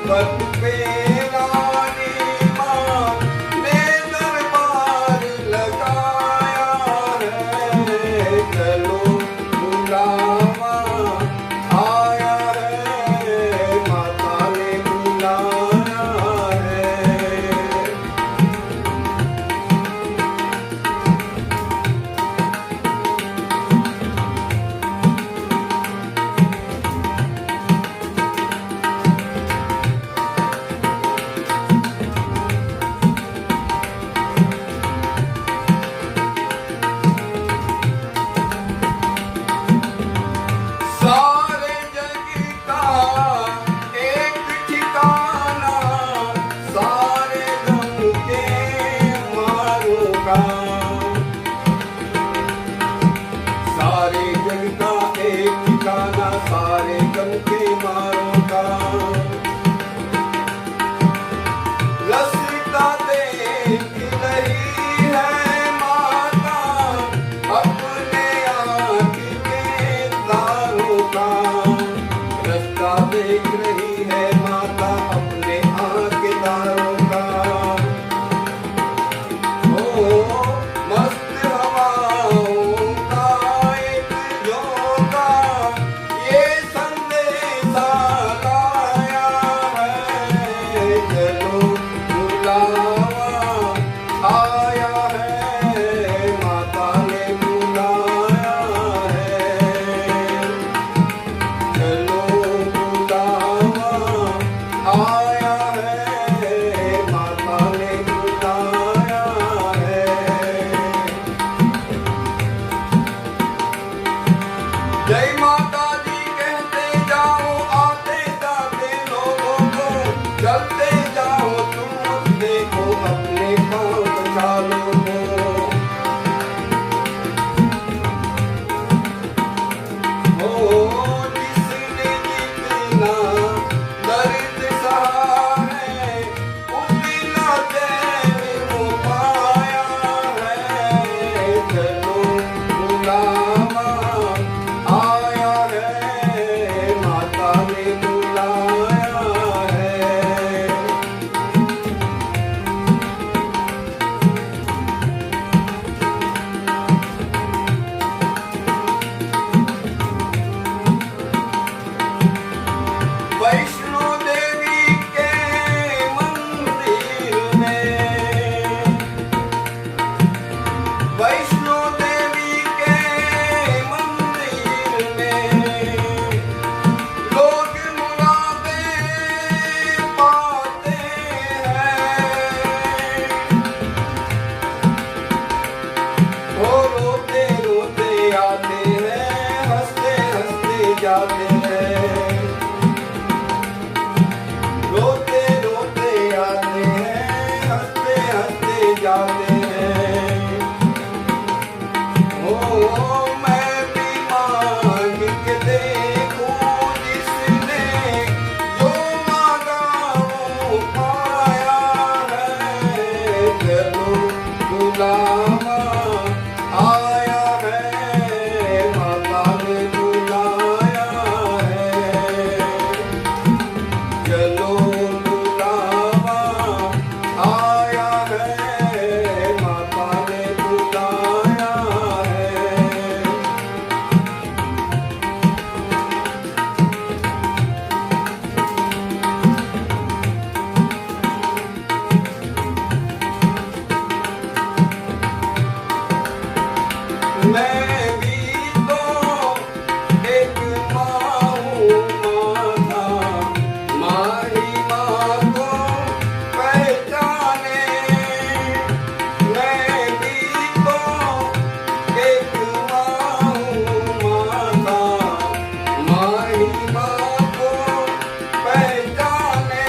पद पे रानी माँ ने दरबार लगाया है। चलो बुलावा आया है, माता ने बुलाया है। सारे जग का एक ठिकाना, सारे गम के मारों का। सारे जग का एक ठिकाना, सारे गम के मारों का। रस्ता देख रही है माता अपने आँख के तारों का। रास्ता देख रही है माता अपने आँख के तारों का। ओ मस्त हवाओं का एक झोंका ये संदेशा लाया है। चलो बुलावा आया है, माता ने बुलाया है। चलो बुलावा आया है, माता ने बुलाया है। जय माता दी कहते जाओ आते जाते लोगों को। चलते जाओ तुम देखो अपने पाँव बचा लो। जिसने जितना दर्द सहा है उतना चैन वो पाया है। चलो बुलावा आया है, माता ने बुलाया है। वैष्णो देवी के मंदिर में, वैष्णो देवी के मंदिर में लोग मुरादें पाते हैं। वो रोते रोते आते हैं, हंसते हंसते जाते हैं। रोते रोते आते हैं, हंसते हंसते जाते हैं। ओ मैं भी मांग के देखूं जिसने जो मांगा वो पाया है। चलो बुलावा आया है, माता ने बुलाया है। चलो बुलावा आया है, माता ने बुलाया है। मैं भी तो एक माँ हूँ माता, माँ ही माँ को पहचाने। मैं भी तो एक माँ हूँ माता, माँ ही माँ को पहचाने।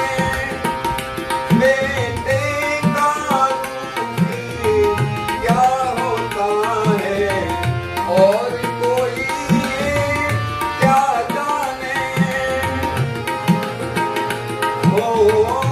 बेटे का दुख क्या होता है और कोई क्या जाने। ओ